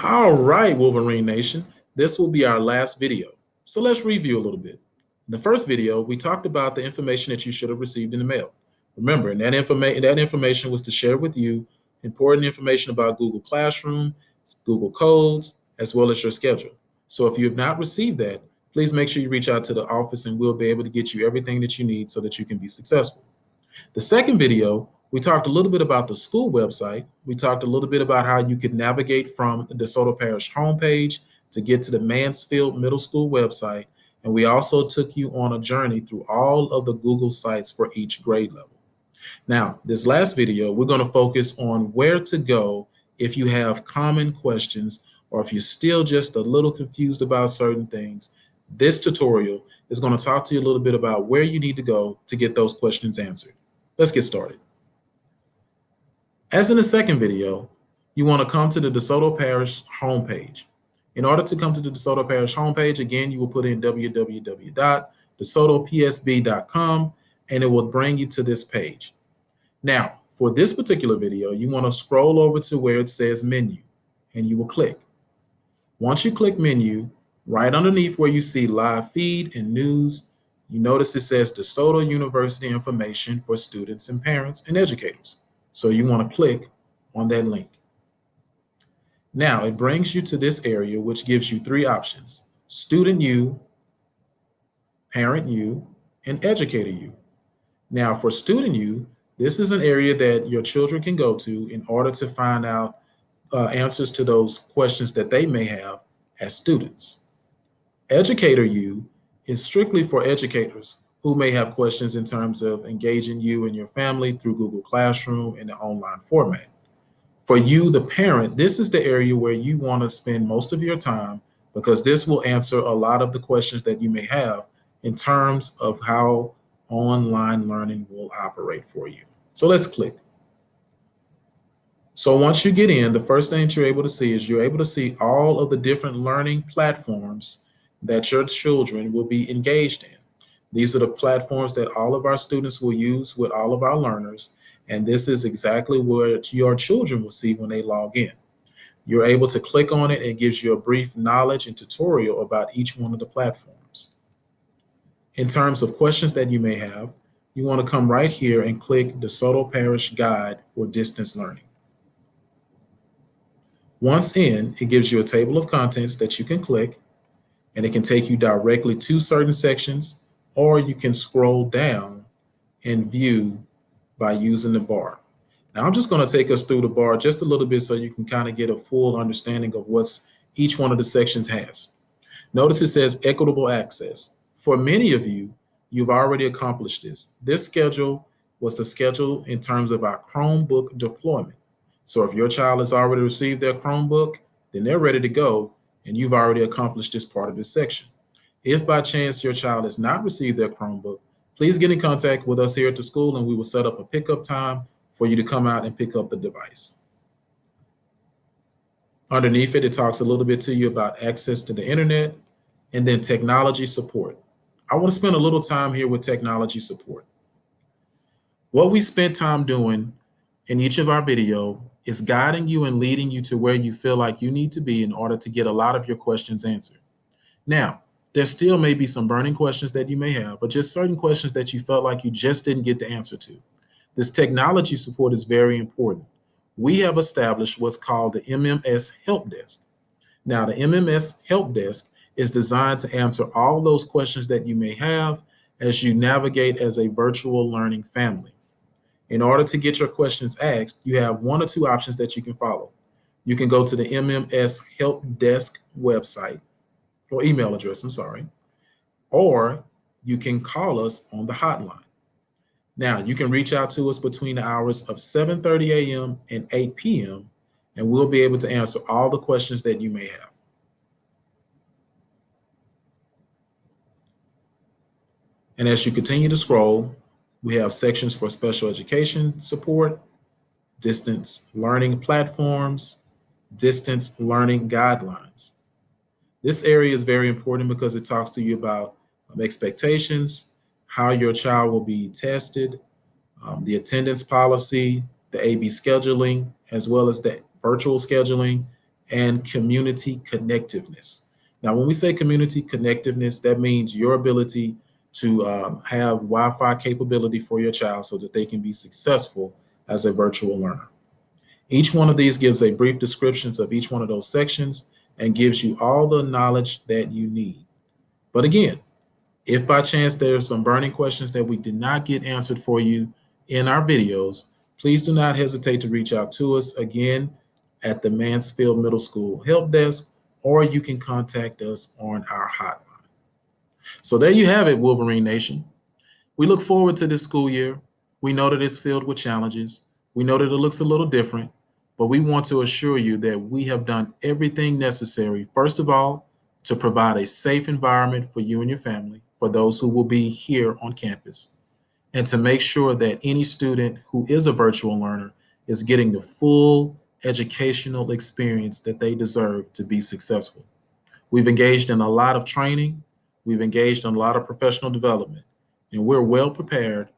All right, Wolverine Nation, this will be our last video. So let's review a little bit. In the first video, we talked about the information that you should have received in the mail. Remember, and that information was to share with you important information about Google Classroom, Google Codes, as well as your schedule. So if you have not received that, please make sure you reach out to the office and we'll be able to get you everything that you need so that you can be successful. The second video, we talked a little bit about the school website. We talked a little bit about how you could navigate from the DeSoto Parish homepage to get to the Mansfield Middle School website. And we also took you on a journey through all of the Google sites for each grade level. Now, this last video, we're going to focus on where to go if you have common questions or if you're still just a little confused about certain things. This tutorial is going to talk to you a little bit about where you need to go to get those questions answered. Let's get started. As in the second video, you want to come to the DeSoto Parish homepage. In order to come to the DeSoto Parish homepage, again, you will put in www.desotopsb.com and it will bring you to this page. Now, for this particular video, you want to scroll over to where it says menu and you will click. Once you click menu, right underneath where you see live feed and news, you notice it says DeSoto University information for students and parents and educators. So you want to click on that link. Now it brings you to this area, which gives you three options: student U, parent U, and educator U. Now for student U, this is an area that your children can go to in order to find out answers to those questions that they may have as students. Educator U is strictly for educators who may have questions in terms of engaging you and your family through Google Classroom in the online format. For you, the parent, this is the area where you want to spend most of your time because this will answer a lot of the questions that you may have in terms of how online learning will operate for you. So let's click. So once you get in, the first thing that you're able to see is you're able to see all of the different learning platforms that your children will be engaged in. These are the platforms that all of our students will use with all of our learners, and this is exactly what your children will see when they log in. You're able to click on it and it gives you a brief knowledge and tutorial about each one of the platforms. In terms of questions that you may have, you want to come right here and click the DeSoto Parish Guide for Distance Learning. Once in, it gives you a table of contents that you can click, and it can take you directly to certain sections, or you can scroll down and view by using the bar. Now, I'm just going to take us through the bar just a little bit so you can kind of get a full understanding of what's each one of the sections has. Notice it says equitable access. For many of you, you've already accomplished this. This schedule was the schedule in terms of our Chromebook deployment. So if your child has already received their Chromebook, then they're ready to go, and you've already accomplished this part of this section. If by chance your child has not received their Chromebook, please get in contact with us here at the school and we will set up a pickup time for you to come out and pick up the device. Underneath it, it talks a little bit to you about access to the internet and then technology support. I want to spend a little time here with technology support. What we spent time doing in each of our video is guiding you and leading you to where you feel like you need to be in order to get a lot of your questions answered. Now, there still may be some burning questions that you may have, but just certain questions that you felt like you just didn't get the answer to. This technology support is very important. We have established what's called the MMS Help Desk. Now, the MMS Help Desk is designed to answer all those questions that you may have as you navigate as a virtual learning family. In order to get your questions asked, you have one or two options that you can follow. You can go to the MMS Help Desk website or email address, I'm sorry, or you can call us on the hotline. Now, you can reach out to us between the hours of 7:30 a.m. and 8 p.m., and we'll be able to answer all the questions that you may have. And as you continue to scroll, we have sections for special education support, distance learning platforms, distance learning guidelines. This area is very important because it talks to you about expectations, how your child will be tested, the attendance policy, the AB scheduling, as well as the virtual scheduling, and community connectiveness. Now, when we say community connectiveness, that means your ability to have Wi-Fi capability for your child so that they can be successful as a virtual learner. Each one of these gives a brief descriptions of each one of those sections and gives you all the knowledge that you need. But again, if by chance there are some burning questions that we did not get answered for you in our videos, please do not hesitate to reach out to us again at the Mansfield Middle School Help Desk, or you can contact us on our hotline. So there you have it, Wolverine Nation. We look forward to this school year. We know that it's filled with challenges. We know that it looks a little different, but we want to assure you that we have done everything necessary, first of all, to provide a safe environment for you and your family, for those who will be here on campus, and to make sure that any student who is a virtual learner is getting the full educational experience that they deserve to be successful. We've engaged in a lot of training. We've engaged in a lot of professional development, and we're well prepared.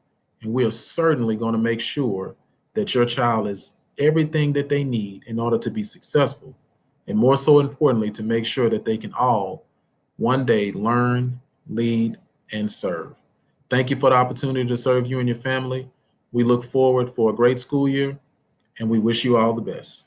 And we are certainly going to make sure that your child is everything that they need in order to be successful. And more so importantly, to make sure that they can all one day learn, lead, and serve. Thank you for the opportunity to serve you and your family. We look forward for a great school year, and we wish you all the best.